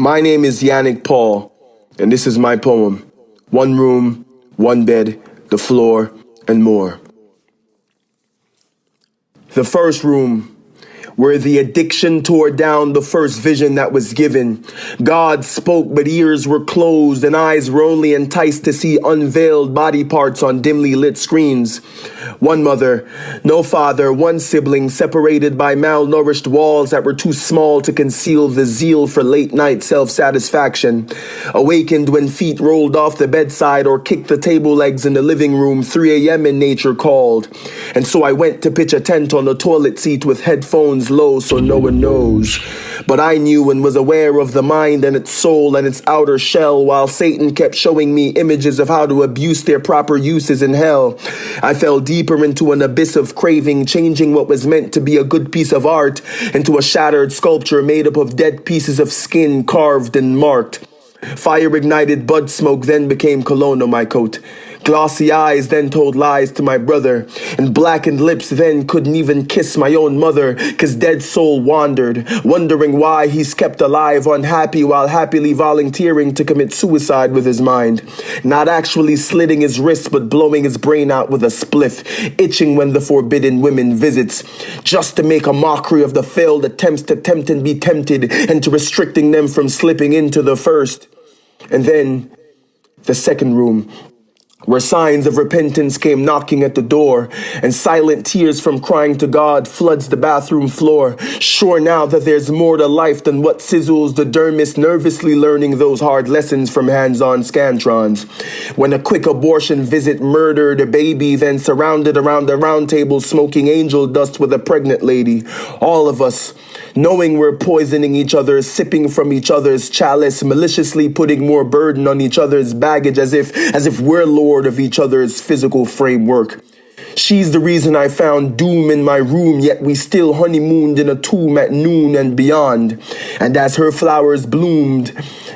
My name is Yannick Paul, and this is my poem. One room, one bed, the floor, and more. The first room, where the addiction tore down the first vision that was given. God spoke, but ears were closed and eyes were only enticed to see unveiled body parts on dimly lit screens. One mother, no father, one sibling separated by malnourished walls that were too small to conceal the zeal for late night self-satisfaction. Awakened when feet rolled off the bedside or kicked the table legs in the living room, 3 a.m. in nature called. And so I went to pitch a tent on the toilet seat with headphones low so no one knows. But I knew and was aware of the mind and its soul and its outer shell, while Satan kept showing me images of how to abuse their proper uses in hell. I fell deeper into an abyss of craving, changing what was meant to be a good piece of art into a shattered sculpture made up of dead pieces of skin carved and marked. Fire-ignited bud smoke then became cologne on my coat. Glossy eyes then told lies to my brother, and blackened lips then couldn't even kiss my own mother, 'cause dead soul wandered, wondering why he's kept alive, unhappy while happily volunteering to commit suicide with his mind. Not actually slitting his wrists, but blowing his brain out with a spliff, itching when the forbidden women visits, just to make a mockery of the failed attempts to tempt and be tempted, and to restricting them from slipping into the first. And then, the second room, where signs of repentance came knocking at the door, and silent tears from crying to God floods the bathroom floor, sure now that there's more to life than what sizzles the dermis, nervously learning those hard lessons from hands-on scantrons. When a quick abortion visit murdered a baby, then surrounded around a round table smoking angel dust with a pregnant lady. All of us, knowing we're poisoning each other, sipping from each other's chalice, maliciously putting more burden on each other's baggage as if we're lord of each other's physical framework. She's the reason I found doom in my room, yet we still honeymooned in a tomb at noon and beyond. And as her flowers bloomed,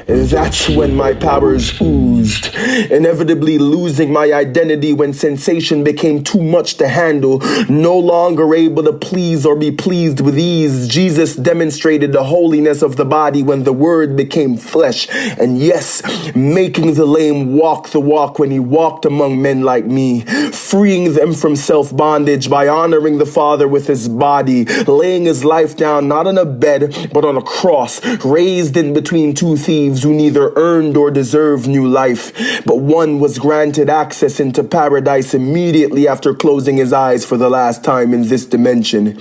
that's when my powers oozed, inevitably losing my identity when sensation became too much to handle. No longer able to please or be pleased with ease, Jesus demonstrated the holiness of the body when the word became flesh. And yes, making the lame walk the walk when he walked among men like me, freeing them from self-bondage by honoring the Father with his body, laying his life down not on a bed but on a cross, raised in between two thieves who neither earned or deserved new life, but one was granted access into paradise immediately after closing his eyes for the last time in this dimension.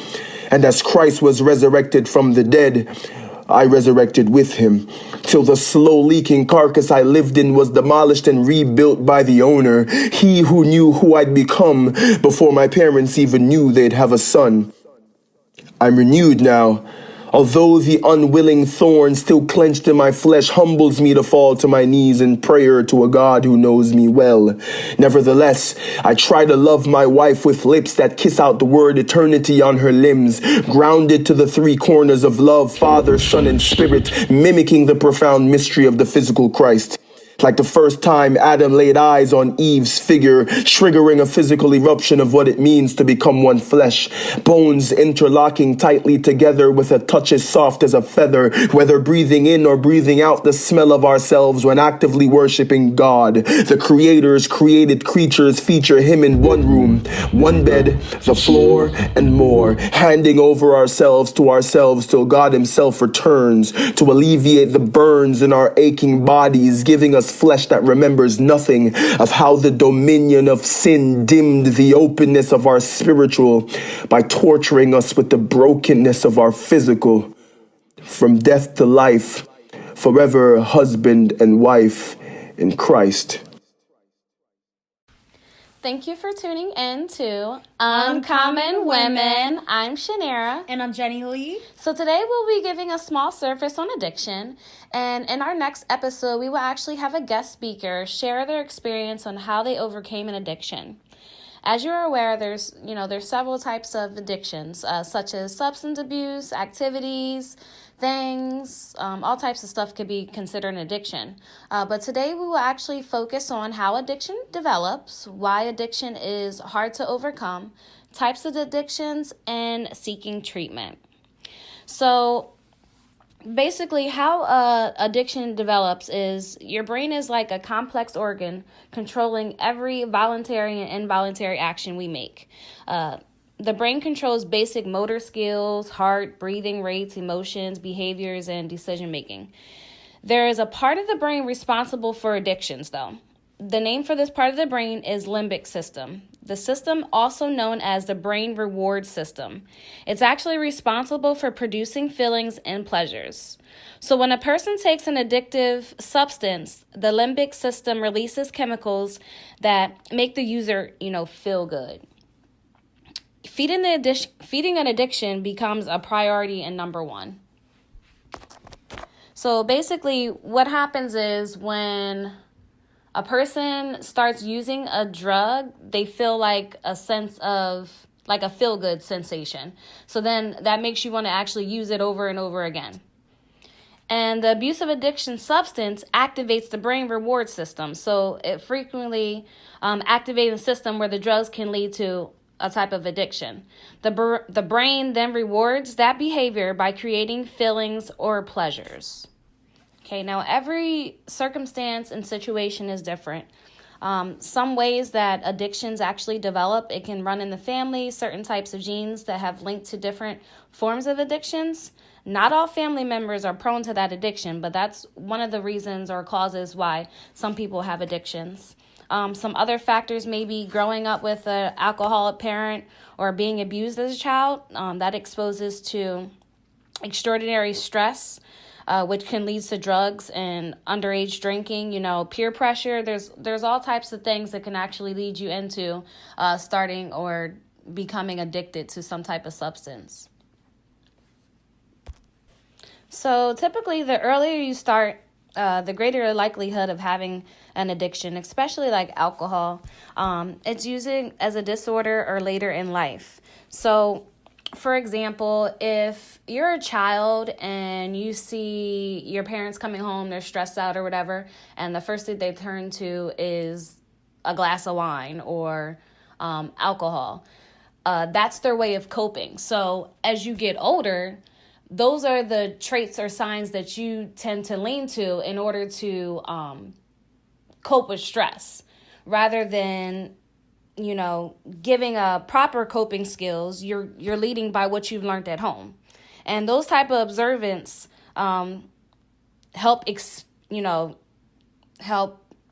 And as Christ was resurrected from the dead, I resurrected with him, till the slow leaking carcass I lived in was demolished and rebuilt by the owner, he who knew who I'd become before my parents even knew they'd have a son. I'm renewed now, although the unwilling thorn still clenched in my flesh humbles me to fall to my knees in prayer to a God who knows me well. Nevertheless, I try to love my wife with lips that kiss out the word eternity on her limbs, grounded to the three corners of love, Father, Son, and Spirit, mimicking the profound mystery of the physical Christ. Like the first time Adam laid eyes on Eve's figure, triggering a physical eruption of what it means to become one flesh. Bones interlocking tightly together with a touch as soft as a feather, whether breathing in or breathing out the smell of ourselves when actively worshiping God. The Creator's created creatures feature him in one room, one bed, the floor, and more, handing over ourselves till God himself returns to alleviate the burns in our aching bodies, giving us flesh that remembers nothing of how the dominion of sin dimmed the openness of our spiritual by torturing us with the brokenness of our physical. From death to life, forever husband and wife in Christ. Thank you for tuning in to Uncommon Women. I'm Shanera. And I'm Jenny Lee. So today we'll be giving a small surface on addiction. And in our next episode, we will actually have a guest speaker share their experience on how they overcame an addiction. As you're aware, there's several types of addictions, such as substance abuse, activities, things, all types of stuff could be considered an addiction. But today we will actually focus on how addiction develops, why addiction is hard to overcome, types of addictions, and seeking treatment. So Basically, how addiction develops is your brain is like a complex organ controlling every voluntary and involuntary action we make. The brain controls basic motor skills, heart, breathing rates, emotions, behaviors, and decision making. There is a part of the brain responsible for addictions, though. The name for this part of the brain is limbic system. The system, also known as the brain reward system. It's actually responsible for producing feelings and pleasures. So when a person takes an addictive substance, the limbic system releases chemicals that make the user, feel good. Feeding an addiction becomes a priority and number one. So basically, what happens is when a person starts using a drug, they feel like a sense of, like a feel-good sensation. So then that makes you want to actually use it over and over again. And the abuse of addiction substance activates the brain reward system. So it frequently activates a system where the drugs can lead to a type of addiction. The brain then rewards that behavior by creating feelings or pleasures. Okay, now every circumstance and situation is different. Some ways that addictions actually develop, it can run in the family, certain types of genes that have linked to different forms of addictions. Not all family members are prone to that addiction, but that's one of the reasons or causes why some people have addictions. Some other factors may be growing up with an alcoholic parent or being abused as a child. That exposes to extraordinary stress, which can lead to drugs and underage drinking, peer pressure. There's all types of things that can actually lead you into starting or becoming addicted to some type of substance. So typically, the earlier you start, the greater the likelihood of having an addiction, especially like alcohol. It's using as a disorder or later in life. So, for example, if you're a child and you see your parents coming home, they're stressed out or whatever, and the first thing they turn to is a glass of wine or alcohol, that's their way of coping. So as you get older, those are the traits or signs that you tend to lean to in order to cope with stress, rather than giving a proper coping skills. You're leading by what you've learned at home, and those type of observance help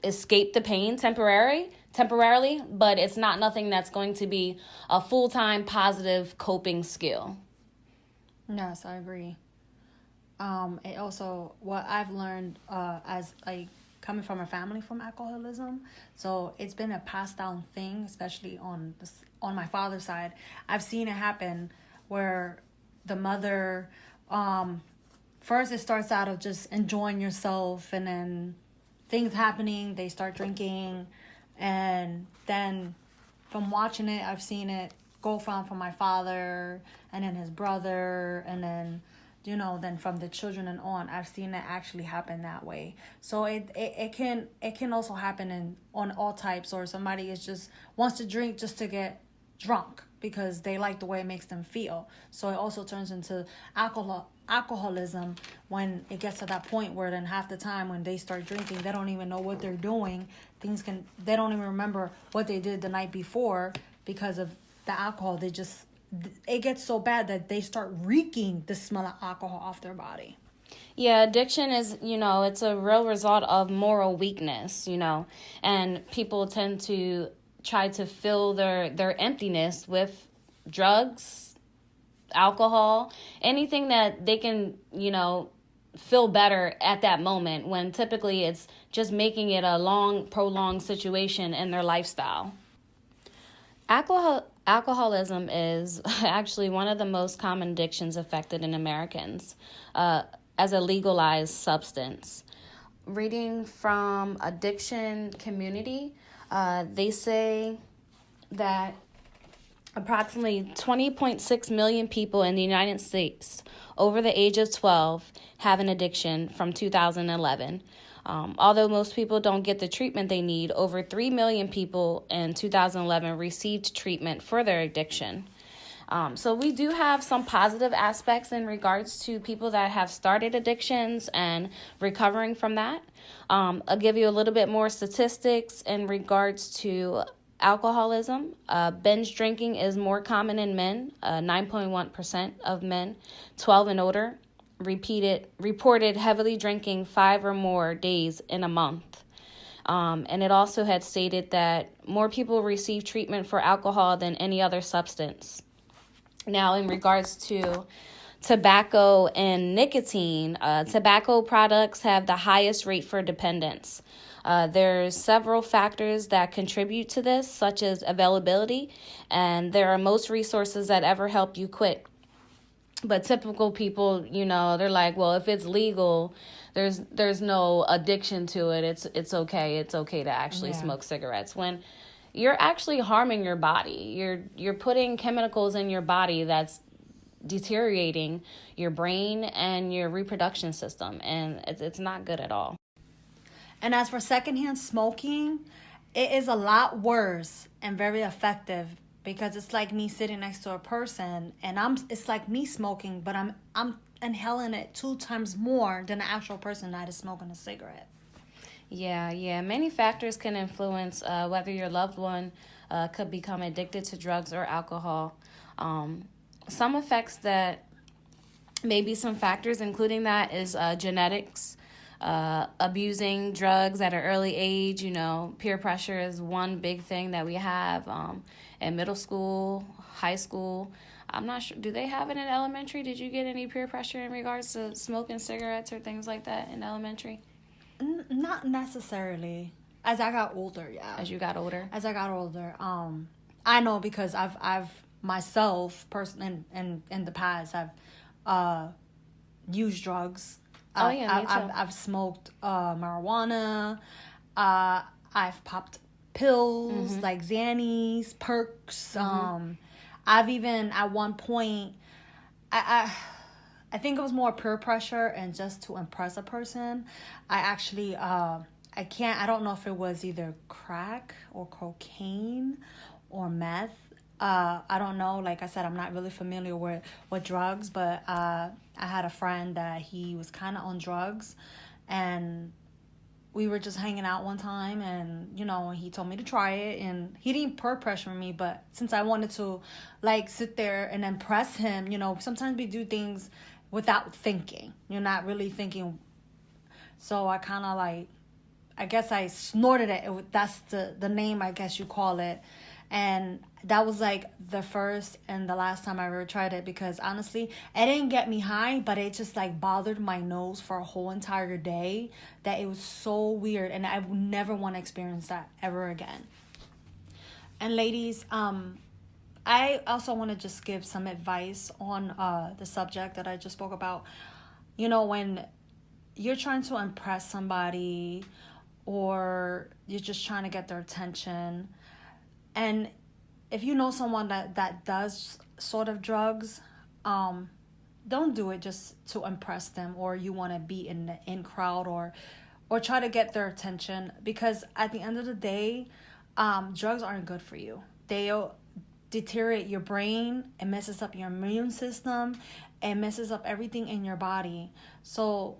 escape the pain temporarily, but it's not nothing that's going to be a full-time positive coping skill. Yes, I agree. It also, what I've learned as coming from a family from alcoholism, so it's been a passed down thing, especially on my father's side. I've seen it happen where the mother, first it starts out of just enjoying yourself, and then things happening, they start drinking, and then from watching it, I've seen it go from my father, and then his brother, and then then from the children and on. I've seen it actually happen that way. So it can also happen on all types, or somebody is just wants to drink just to get drunk because they like the way it makes them feel. So it also turns into alcoholism when it gets to that point where then half the time when they start drinking, they don't even know what they're doing. They don't even remember what they did the night before because of the alcohol. It gets so bad that they start reeking the smell of alcohol off their body. Yeah, addiction is, it's a real result of moral weakness, and people tend to try to fill their emptiness with drugs, alcohol, anything that they can, feel better at that moment, when typically it's just making it a long, prolonged situation in their lifestyle. Alcoholism is actually one of the most common addictions affected in Americans as a legalized substance. Reading from Addiction Community, they say that approximately 20.6 million people in the United States over the age of 12 have an addiction from 2011. Although most people don't get the treatment they need, over 3 million people in 2011 received treatment for their addiction. So we do have some positive aspects in regards to people that have started addictions and recovering from that. I'll give you a little bit more statistics in regards to alcoholism. Binge drinking is more common in men. 9.1% of men 12 and older reported heavily drinking 5 or more days in a month. And it also had stated that more people receive treatment for alcohol than any other substance. Now, in regards to tobacco and nicotine, tobacco products have the highest rate for dependence. There's several factors that contribute to this, such as availability, and there are most resources that ever help you quit. But typical people, they're like, well, if it's legal, there's no addiction to it. It's okay. It's okay to actually smoke cigarettes. When you're actually harming your body, you're putting chemicals in your body that's deteriorating your brain and your reproduction system, and it's not good at all. And as for secondhand smoking, it is a lot worse and very effective, because it's like me sitting next to a person and it's like me smoking, but I'm inhaling it 2 times more than the actual person that is smoking a cigarette. Yeah. Many factors can influence whether your loved one could become addicted to drugs or alcohol. Some effects that maybe some factors including that is genetics, abusing drugs at an early age. Peer pressure is one big thing that we have in middle school, high school. I'm not sure. Do they have it in elementary? Did you get any peer pressure in regards to smoking cigarettes or things like that in elementary? Not necessarily. As I got older, yeah. As you got older? As I got older, I know, because I've myself personally in the past I've used drugs. Oh yeah, me too. I've smoked marijuana. I've popped pills like Xannies, Perks. I've even at one point, I think it was more peer pressure and just to impress a person. I actually I don't know if it was either crack or cocaine or meth. I don't know. Like I said, I'm not really familiar with drugs, but I had a friend that he was kind of on drugs, and we were just hanging out one time, and he told me to try it, and he didn't peer pressure me, but since I wanted to sit there and impress him, sometimes we do things without thinking. You're not really thinking. So I kind of I guess I snorted it. That's the name, I guess you call it. And that was the first and the last time I ever tried it, because honestly, it didn't get me high, but it just bothered my nose for a whole entire day, that it was so weird, and I would never want to experience that ever again. And ladies, I also want to just give some advice on the subject that I just spoke about. When you're trying to impress somebody, or you're just trying to get their attention, and if you know someone that does sort of drugs, don't do it just to impress them, or you want to be in the in crowd, or try to get their attention, because at the end of the day, drugs aren't good for you. They'll deteriorate your brain. It messes up your immune system. It messes up everything in your body. So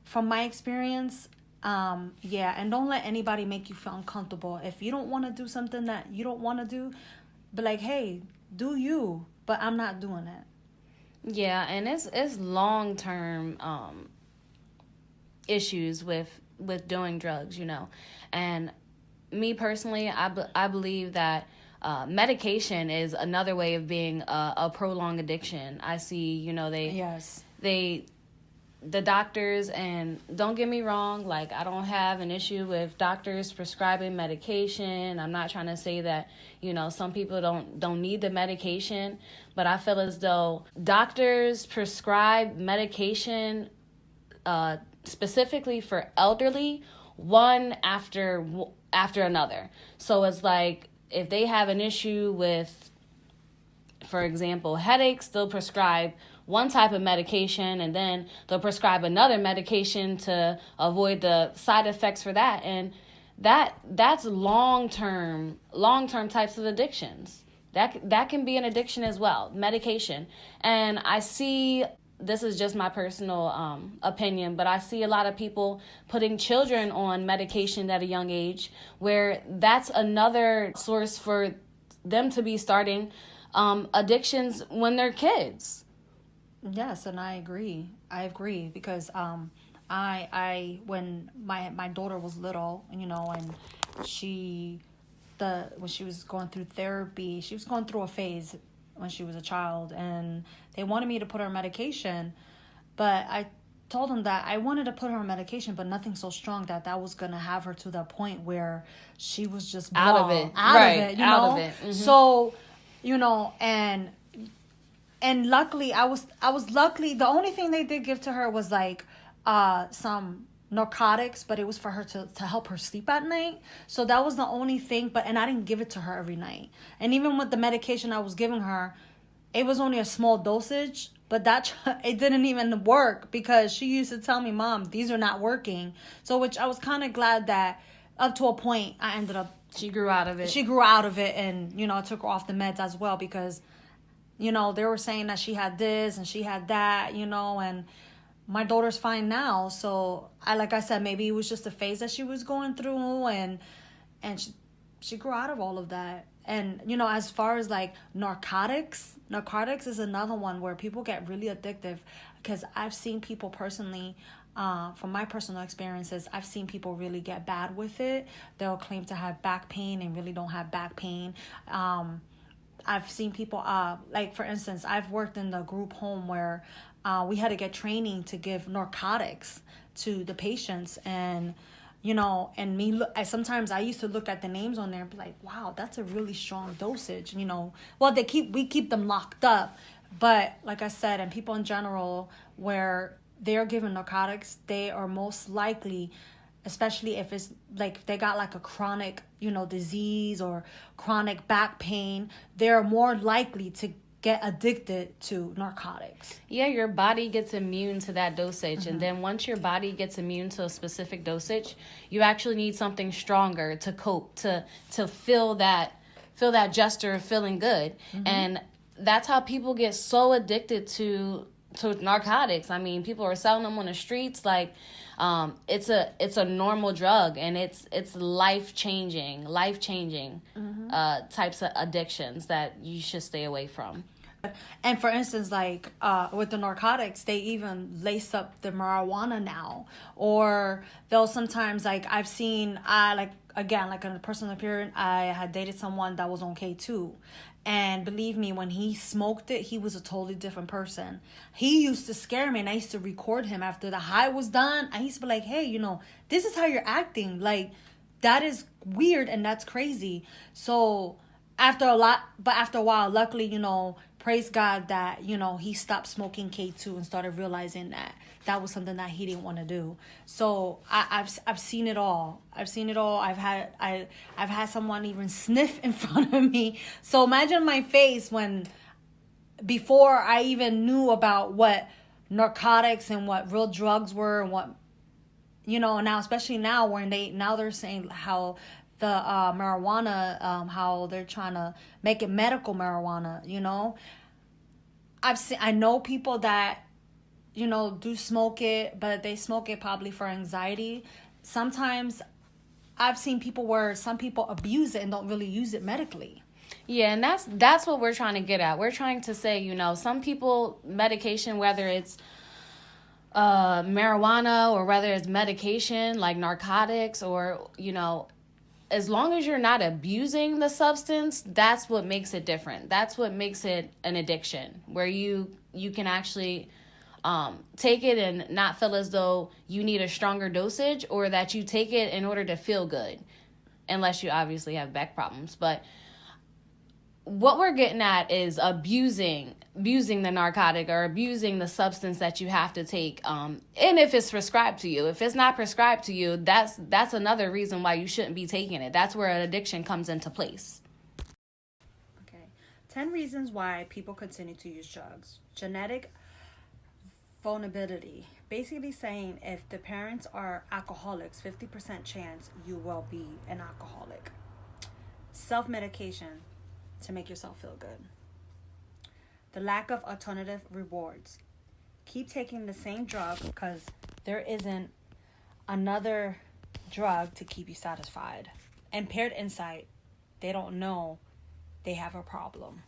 from my experience, and don't let anybody make you feel uncomfortable. If you don't want to do something that you don't want to do, be like, hey, do you, but I'm not doing it. Yeah, and it's long-term issues with doing drugs, and me personally, I believe that medication is another way of being a prolonged addiction. I see, the doctors, and don't get me wrong, I don't have an issue with doctors prescribing medication. I'm not trying to say that, some people don't need the medication, but I feel as though doctors prescribe medication specifically for elderly, one after another. So it's if they have an issue with, for example, headaches, they'll prescribe one type of medication, and then they'll prescribe another medication to avoid the side effects for that. And that's long-term types of addictions. That can be an addiction as well, medication. And I see, this is just my personal opinion, but I see a lot of people putting children on medication at a young age, where that's another source for them to be starting addictions when they're kids. Yes, and I agree. I agree because I when my daughter was little, you know, and when she was going through therapy, she was going through a phase when she was a child, and they wanted me to put her on medication, but I told them that I wanted to put her on medication, but nothing so strong that was gonna have her to the point where she was just Out of it. out Right, of it, you out know. of it. Mhm. So, you know, and luckily I was lucky. The only thing they did give to her was like some narcotics, but it was for her to help her sleep at night. So that was the only thing, and I didn't give it to her every night. And even with the medication I was giving her, it was only a small dosage, but it didn't even work because she used to tell me, "Mom, these are not working." So which I was kind of glad that up to a point I ended up She grew out of it. she grew out of it, and you know, I took her off the meds as well because, you know, they were saying that she had this and she had that, you know, and my daughter's fine now. So like I said, maybe it was just a phase that she was going through, and she grew out of all of that. And, you know, as far as like narcotics is another one where people get really addictive, because I've seen people personally, from my personal experiences, I've seen people really get bad with it. They'll claim to have back pain and really don't have back pain. I've seen people, like for instance, I've worked in the group home where we had to get training to give narcotics to the patients, and you know, and sometimes I used to look at the names on there and be like, wow, that's a really strong dosage, you know. Well, we keep them locked up, but like I said, and people in general, where they're given narcotics, they are most likely, especially if it's like they got like a chronic, you know, disease or chronic back pain, they're more likely to get addicted to narcotics. Yeah, your body gets immune to that dosage. And then once your body gets immune to a specific dosage, you actually need something stronger to cope, to feel that gesture of feeling good. And that's how people get so addicted to narcotics. I mean, people are selling them on the streets like it's a normal drug, and it's life-changing types of addictions that you should stay away from. And for instance, like with the narcotics, they even lace up the marijuana now, or they'll sometimes, like I've seen, like in a personal appearance, I had dated someone that was on K2. And believe me, when he smoked it, he was a totally different person. He used to scare me, and I used to record him after the high was done. I used to be like, hey, you know, this is how you're acting. Like, that is weird and that's crazy. So after a while, luckily, you know, praise God that, you know, he stopped smoking K2 and started realizing that was something that he didn't want to do. So I've seen it all. I've had someone even sniff in front of me. So imagine my face before I even knew about what narcotics and what real drugs were, and what, you know, now, especially now when they're saying how the marijuana, how they're trying to make it medical marijuana, you know. I know people that, you know, do smoke it, but they smoke it probably for anxiety. Sometimes I've seen people where some people abuse it and don't really use it medically. Yeah, and that's what we're trying to get at. We're trying to say, you know, some people, medication, whether it's marijuana or whether it's medication like narcotics, or, you know, as long as you're not abusing the substance, that's what makes it different. That's what makes it an addiction, where you can actually take it and not feel as though you need a stronger dosage, or that you take it in order to feel good, unless you obviously have back problems. But what we're getting at is abusing the narcotic or abusing the substance that you have to take, and if it's prescribed to you. If it's not prescribed to you, that's another reason why you shouldn't be taking it. That's where an addiction comes into place. Okay, 10 reasons why people continue to use drugs. Genetic vulnerability, basically saying if the parents are alcoholics, 50% chance you will be an alcoholic. Self-medication. to make yourself feel good. The lack of alternative rewards. Keep taking the same drug because there isn't another drug to keep you satisfied. Impaired insight. They don't know they have a problem.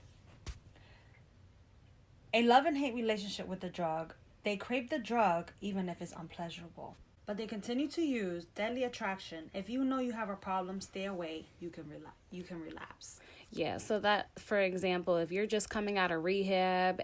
A love and hate relationship with the drug. They crave the drug even if it's unpleasurable. But they continue to use deadly attraction. If you know you have a problem, stay away. You can relapse. Yeah, so that, for example, if you're just coming out of rehab.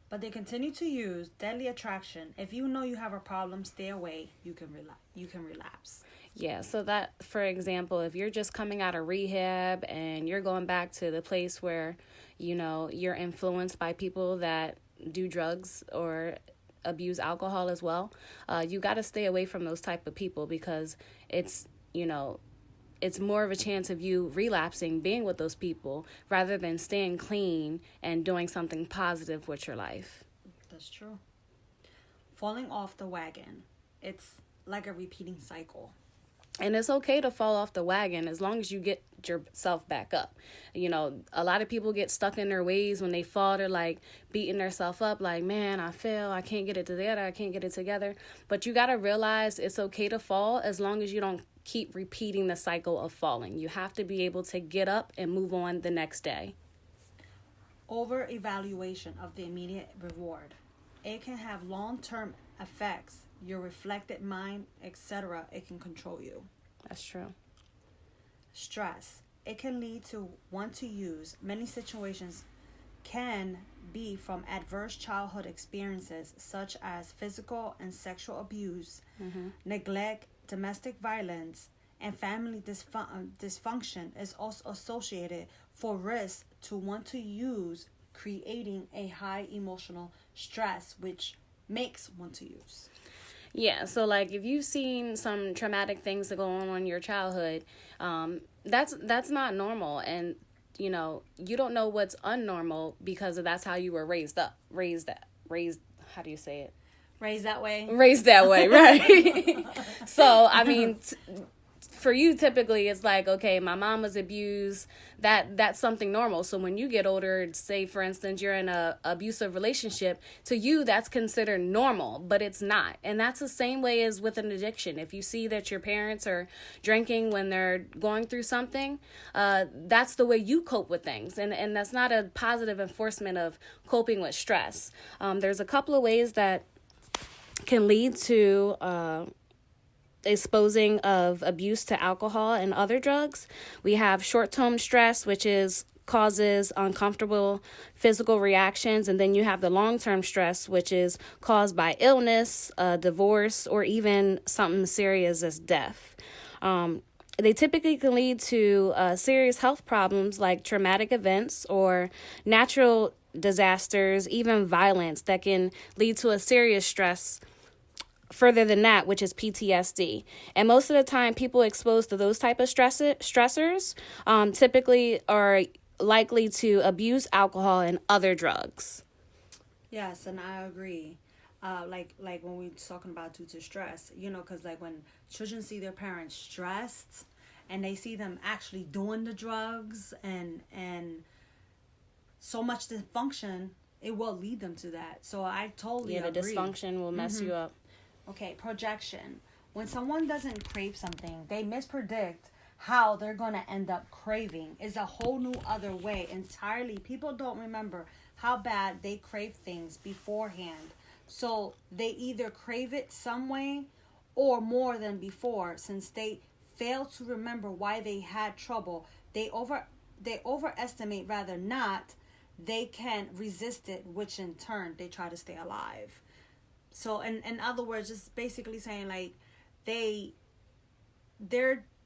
But they continue to use deadly attraction. If you know you have a problem, stay away. You can relapse. Yeah, so that, for example, if you're just coming out of rehab and you're going back to the place where, you know, you're influenced by people that do drugs or abuse alcohol as well, you got to stay away from those type of people because it's, you know, it's more of a chance of you relapsing being with those people rather than staying clean and doing something positive with your life. That's true. Falling off the wagon. It's like a repeating cycle. And it's okay to fall off the wagon as long as you get yourself back up. You know, a lot of people get stuck in their ways when they fall. They're like beating themselves up like, man, I fail. I can't get it together. But you got to realize it's okay to fall as long as you don't keep repeating the cycle of falling. You have to be able to get up and move on the next day. Over-evaluation of the immediate reward. It can have long-term effects. Your reflected mind, etc. It can control you. That's true. Stress. It can lead to want to use. Many situations can be from adverse childhood experiences such as physical and sexual abuse, neglect, domestic violence, and family dysfunction is also associated for risk to want to use, creating a high emotional stress, which makes want to use. Yeah, so like if you've seen some traumatic things that go on in your childhood, that's not normal. And, you know, you don't know what's unnormal because that's how you were raised, how do you say it? Raised that way, right? So, I mean, for you, typically, it's like, okay, my mom was abused. That's something normal. So when you get older, say, for instance, you're in a abusive relationship, to you, that's considered normal, but it's not. And that's the same way as with an addiction. If you see that your parents are drinking when they're going through something, that's the way you cope with things. And that's not a positive enforcement of coping with stress. There's a couple of ways that can lead to exposing of abuse to alcohol and other drugs. We have short-term stress, which causes uncomfortable physical reactions, and then you have the long-term stress, which is caused by illness, divorce, or even something serious as death. They typically can lead to serious health problems like traumatic events or natural disasters, even violence that can lead to a serious stress further than that, which is PTSD. And most of the time, people exposed to those type of stressors typically are likely to abuse alcohol and other drugs. Yes, and I agree. Like when we're talking about due to stress, you know, because like when children see their parents stressed and they see them actually doing the drugs and so much dysfunction, it will lead them to that. So I totally agree. The dysfunction will mess you up. Okay, projection. When someone doesn't crave something, they mispredict how they're going to end up craving. It's a whole new other way entirely. People don't remember how bad they crave things beforehand. So they either crave it some way or more than before. Since they fail to remember why they had trouble, they overestimate rather not. They can resist it, which in turn they try to stay alive. So in other words, just basically saying like they're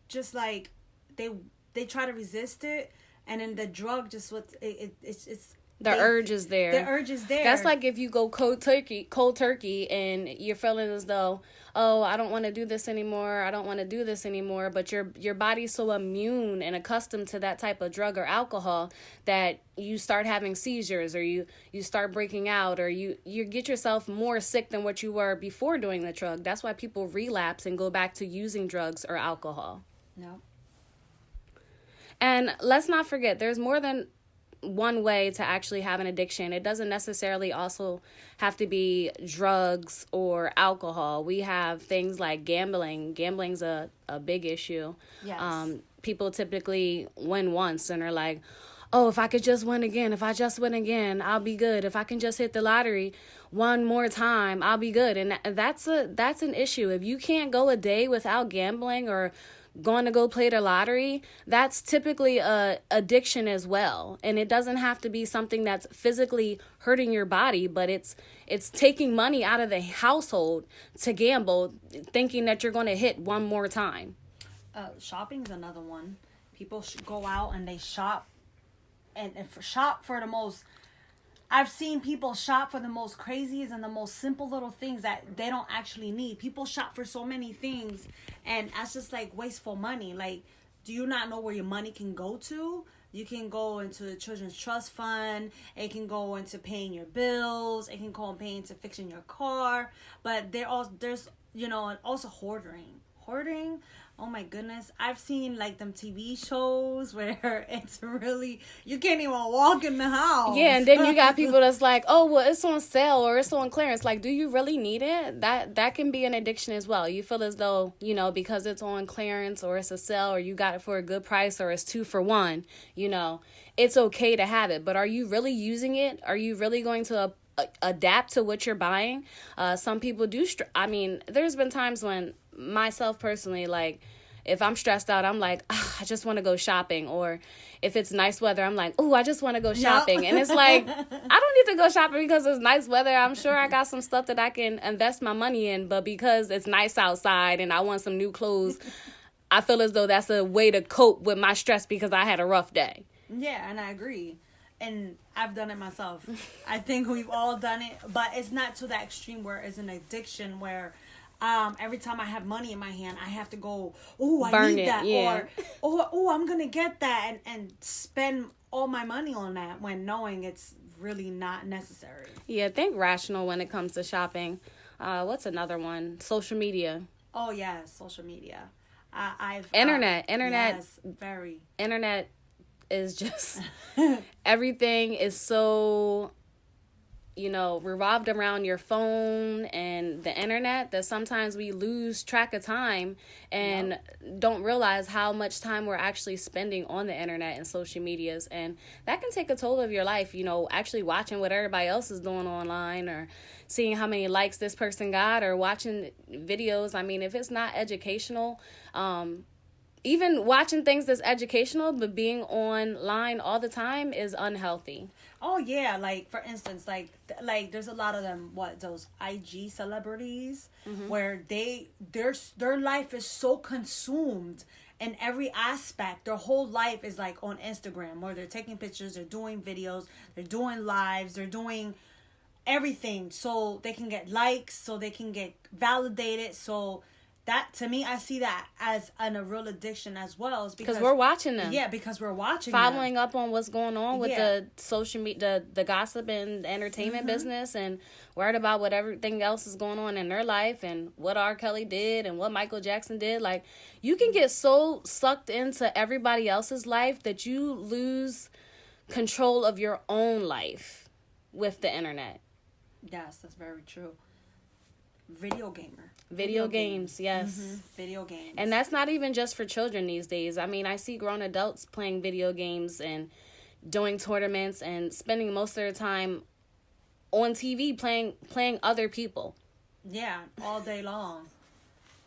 just like they try to resist it, and then the drug just it's the urge is there. The urge is there. That's like if you go cold turkey, and you're feeling as though, oh, I don't want to do this anymore. But your body's so immune and accustomed to that type of drug or alcohol that you start having seizures, or you start breaking out, or you get yourself more sick than what you were before doing the drug. That's why people relapse and go back to using drugs or alcohol. No. And let's not forget, there's more than one way to actually have an addiction. It doesn't necessarily also have to be drugs or alcohol. We have things like gambling. Gambling's a big issue. Yes. People typically win once and are like, oh, if I could just win again, if I just win again, I'll be good. If I can just hit the lottery one more time, I'll be good. And that's an issue. If you can't go a day without gambling or going to go play the lottery, that's typically a addiction as well. And it doesn't have to be something that's physically hurting your body, but it's taking money out of the household to gamble, thinking that you're going to hit one more time. Shopping's another one. People go out and they shop, and shop for the most. I've seen people shop for the most craziest and the most simple little things that they don't actually need. People shop for so many things, and that's just like wasteful money. Like, do you not know where your money can go to? You can go into the children's trust fund. It can go into paying your bills. It can go and pay into fixing your car. But there's and also hoarding. Oh my goodness. I've seen like them TV shows where it's really, you can't even walk in the house. Yeah, and then you got people that's like, oh, well, it's on sale or it's on clearance. Like, do you really need it? That can be an addiction as well. You feel as though, because it's on clearance or it's a sale or you got it for a good price or it's 2 for $1, it's okay to have it. But are you really using it? Are you really going to adapt to what you're buying? Some people do. There's been times when myself personally, like, if I'm stressed out, I'm like, I just want to go shopping. Or if it's nice weather, I'm like, I just want to go shopping. And it's like, I don't need to go shopping because it's nice weather. I'm sure I got some stuff that I can invest my money in. But because it's nice outside and I want some new clothes, I feel as though that's a way to cope with my stress because I had a rough day. Yeah, and I agree. And I've done it myself. I think we've all done it. But it's not to that extreme where it's an addiction where every time I have money in my hand, I have to go, I need that. Yeah. Or, I'm going to get that and spend all my money on that when knowing it's really not necessary. Yeah, think rational when it comes to shopping. What's another one? Social media. Oh, yeah, social media. Internet. Yes, very. Internet is just, everything is so, revolved around your phone and the internet that sometimes we lose track of time and don't realize how much time we're actually spending on the internet and social medias. And that can take a toll of your life, actually watching what everybody else is doing online or seeing how many likes this person got or watching videos. I mean, if it's not educational, even watching things that's educational but being online all the time is unhealthy. Oh yeah, like for instance, like there's a lot of them. Those IG celebrities where their life is so consumed in every aspect. Their whole life is like on Instagram, where they're taking pictures, they're doing videos, they're doing lives, they're doing everything so they can get likes, so they can get validated. So that, to me, I see that as a real addiction as well. Because we're watching them. Yeah, because we're watching Following up on what's going on with the social media, the gossip and the entertainment business, and worried about what everything else is going on in their life and what R. Kelly did and what Michael Jackson did. Like, you can get so sucked into everybody else's life that you lose control of your own life with the internet. Yes, that's very true. Video games, yes. Video games. And that's not even just for children these days. I mean, I see grown adults playing video games and doing tournaments and spending most of their time on TV playing other people. Yeah, all day long.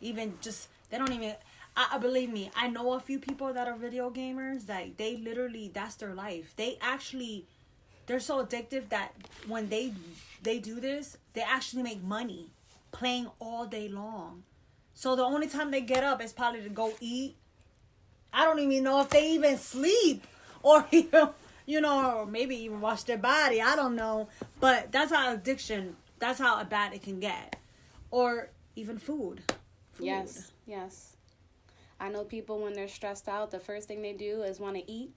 Even just, they don't even, I believe me, I know a few people that are video gamers that they literally, that's their life. They're so addictive that when they do this, they actually make money playing all day long. So the only time they get up is probably to go eat. I don't even know if they even sleep or even, or maybe even wash their body. I don't know. But that's how bad it can get. Or even food. Yes. I know people, when they're stressed out, the first thing they do is want to eat.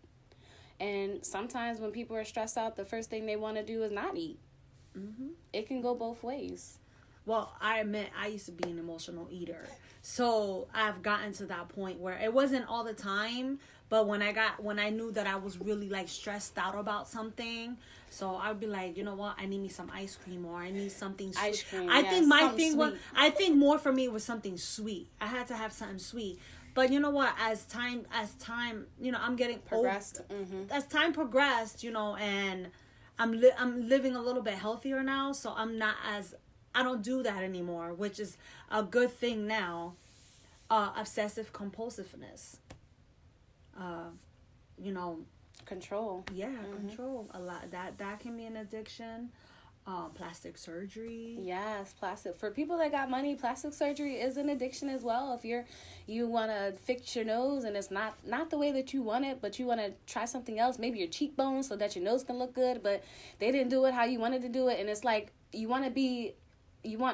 And sometimes when people are stressed out, the first thing they want to do is not eat. It can go both ways. Well, I admit I used to be an emotional eater. So I've gotten to that point where it wasn't all the time, But when I knew that I was really like stressed out about something, so I'd be like, you know what, I need me some ice cream, or I need something sweet. Ice cream, I yes, think my something thing was, sweet. I think more for me was something sweet. I had to have something sweet. But you know what, as time, I'm getting Progressed. old. As time progressed, and I'm living a little bit healthier now, so I don't do that anymore, which is a good thing now. Obsessive compulsiveness. Control. Yeah, control a lot. That can be an addiction. Plastic surgery. Yes, plastic. For people that got money, plastic surgery is an addiction as well. If you want to fix your nose and it's not the way that you want it, but you want to try something else, maybe your cheekbones so that your nose can look good, but they didn't do it how you wanted to do it, and it's like you want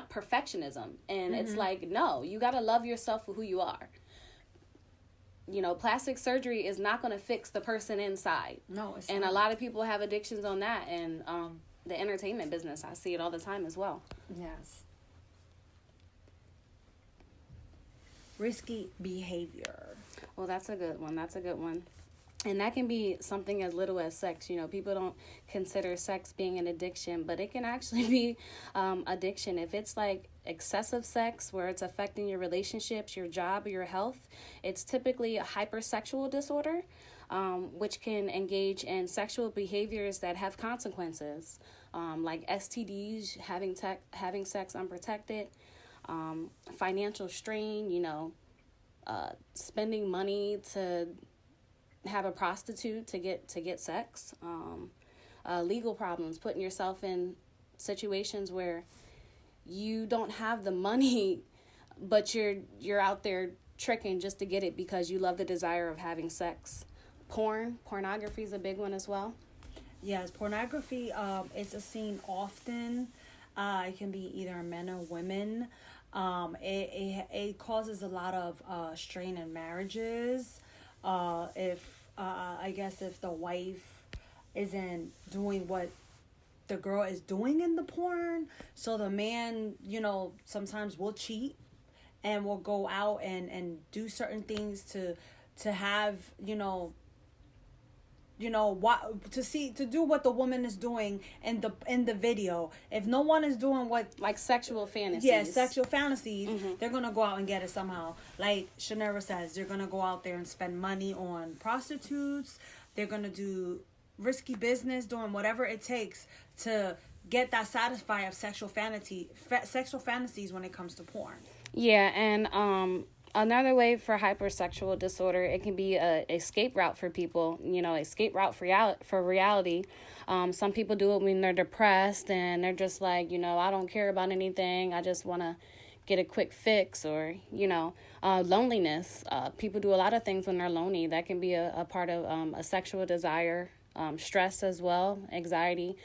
perfectionism, and it's like, no, you got to love yourself for who you are. Plastic surgery is not going to fix the person inside. No, it's and not. A lot of people have addictions on that, and the entertainment business, I see it all the time as well. Yes. Risky behavior. Well, that's a good one. And that can be something as little as sex. People don't consider sex being an addiction, but it can actually be addiction. If it's like excessive sex where it's affecting your relationships, your job, or your health, it's typically a hypersexual disorder, which can engage in sexual behaviors that have consequences, like STDs, having sex unprotected, financial strain, spending money to have a prostitute to get sex, legal problems, putting yourself in situations where you don't have the money, but you're out there tricking just to get it because you love the desire of having sex. Pornography is a big one as well. Yes, pornography is seen often. It can be either men or women. It causes a lot of strain in marriages. If the wife isn't doing what the girl is doing in the porn, so the man, sometimes will cheat and will go out and do certain things to have, to do what the woman is doing in the video. If no one is doing what, like sexual fantasies. yeah, sexual fantasies, they're gonna go out and get it somehow. Like Shanera says, they're gonna go out there and spend money on prostitutes. They're gonna do risky business, doing whatever it takes to get that satisfy of sexual fantasies when it comes to porn. Yeah, and another way for hypersexual disorder, it can be a escape route for people, escape route for reality. Some people do it when they're depressed and they're just like, I don't care about anything. I just want to get a quick fix, or, loneliness. People do a lot of things when they're lonely. That can be a part of a sexual desire. Stress as well, anxiety,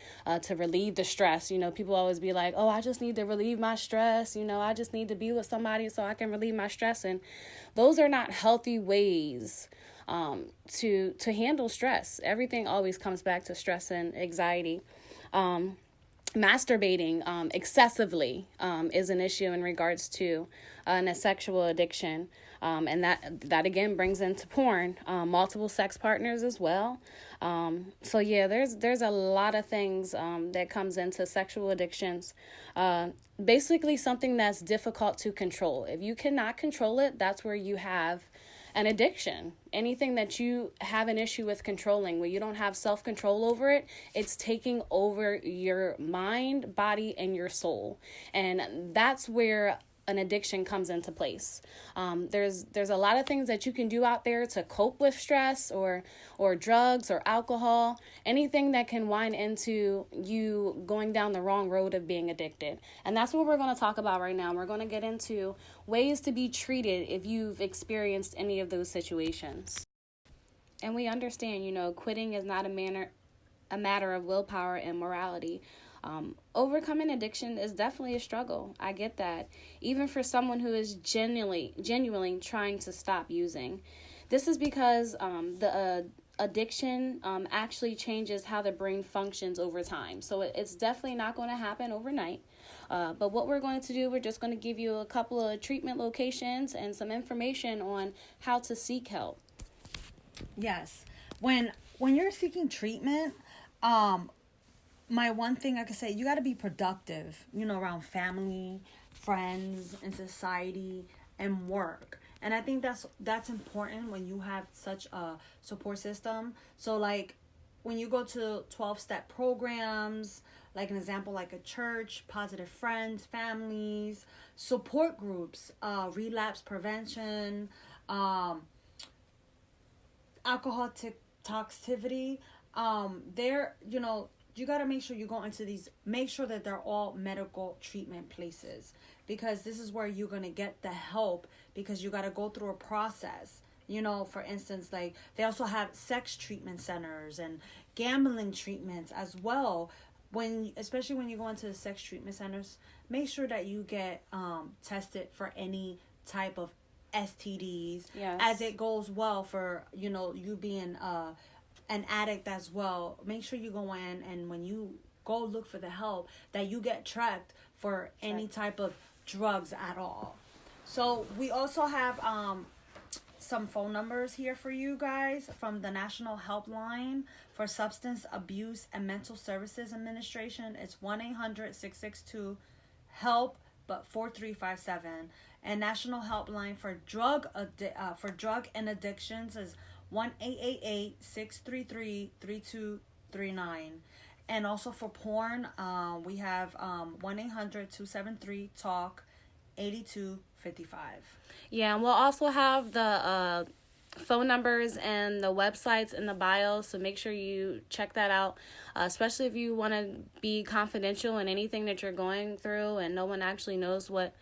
to relieve the stress. People always be like, oh, I just need to relieve my stress. I just need to be with somebody so I can relieve my stress. And those are not healthy ways to handle stress. Everything always comes back to stress and anxiety. Masturbating excessively is an issue in regards to a sexual addiction. And that again brings into porn, multiple sex partners as well. So yeah, there's a lot of things that comes into sexual addictions. Basically something that's difficult to control. If you cannot control it, that's where you have an addiction. Anything that you have an issue with controlling, where you don't have self-control over it, it's taking over your mind, body, and your soul. And that's where an addiction comes into place. There's a lot of things that you can do out there to cope with stress, or drugs or alcohol, anything that can wind into you going down the wrong road of being addicted. And that's what we're going to talk about right now. We're going to get into ways to be treated if you've experienced any of those situations. And we understand, quitting is not a matter of willpower and morality. Overcoming addiction is definitely a struggle. I get that. Even for someone who is genuinely trying to stop using. This is because the addiction actually changes how the brain functions over time. So it's definitely not going to happen overnight. But what we're going to do, we're just going to give you a couple of treatment locations and some information on how to seek help. Yes. When you're seeking treatment, my one thing I could say, you got to be productive, around family, friends, and society and work. And I think that's important when you have such a support system. So like when you go to 12-step programs, like an example, like a church, positive friends, families, support groups, relapse prevention, alcohol toxicity, there, you got to make sure you go into these, make sure that they're all medical treatment places, because this is where you're going to get the help, because you got to go through a process. For instance, like they also have sex treatment centers and gambling treatments as well. Especially when you go into the sex treatment centers, make sure that you get tested for any type of STDs. Yes. As it goes well for you being an addict as well. Make sure you go in, and when you go look for the help, that you get tracked for any type of drugs at all. So we also have some phone numbers here for you guys from the National Helpline for Substance Abuse and Mental Services Administration. It's 1-800-662-HELP, but 4357. And National Helpline for drug and addictions is 1-888-633-3239. And also for porn, we have 1-800-273-TALK 8255. Yeah, and we'll also have the phone numbers and the websites in the bio, so make sure you check that out, especially if you want to be confidential in anything that you're going through and no one actually knows what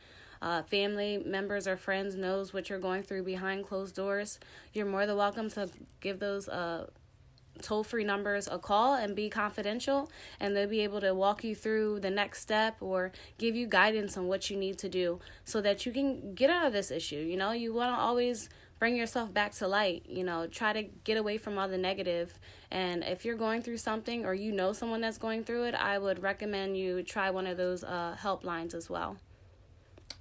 family members or friends knows what you're going through behind closed doors. You're more than welcome to give those toll-free numbers a call and be confidential, and they'll be able to walk you through the next step or give you guidance on what you need to do so that you can get out of this issue. You want to always bring yourself back to light, try to get away from all the negative. And if you're going through something or someone that's going through it, I would recommend you try one of those helplines as well.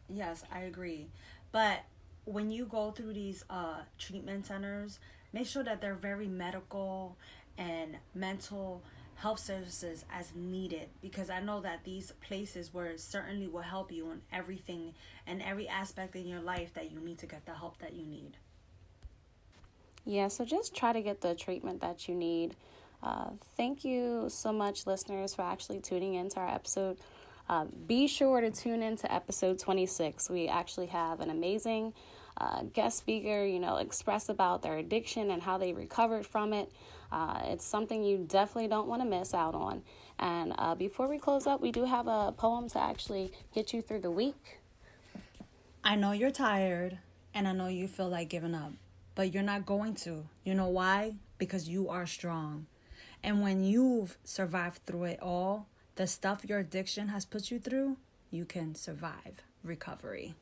Yes, I agree. But when you go through these treatment centers, make sure that they're very medical and mental health services as needed, because I know that these places where it certainly will help you in everything and every aspect in your life that you need to get the help that you need. Yeah, so just try to get the treatment that you need. Thank you so much, listeners, for actually tuning into our episode. Be sure to tune into episode 26. We actually have an amazing guest speaker, express about their addiction and how they recovered from it. It's something you definitely don't want to miss out on. And before we close up, we do have a poem to actually get you through the week. I know you're tired, and I know you feel like giving up, but you're not going to. You know why? Because you are strong. And when you've survived through it all, the stuff your addiction has put you through, you can survive recovery.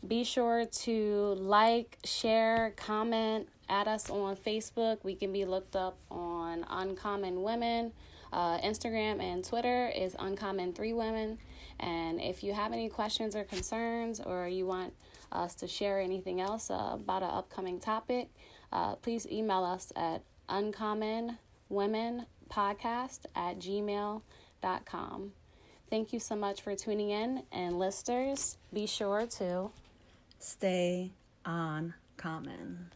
Be sure to like, share, comment, add us on Facebook. We can be looked up on Uncommon Women. Instagram and Twitter is Uncommon3Women. And if you have any questions or concerns, or you want us to share anything else about an upcoming topic, please email us at uncommonwomenpodcast@gmail.com. Thank you so much for tuning in, and listeners, be sure to stay on common.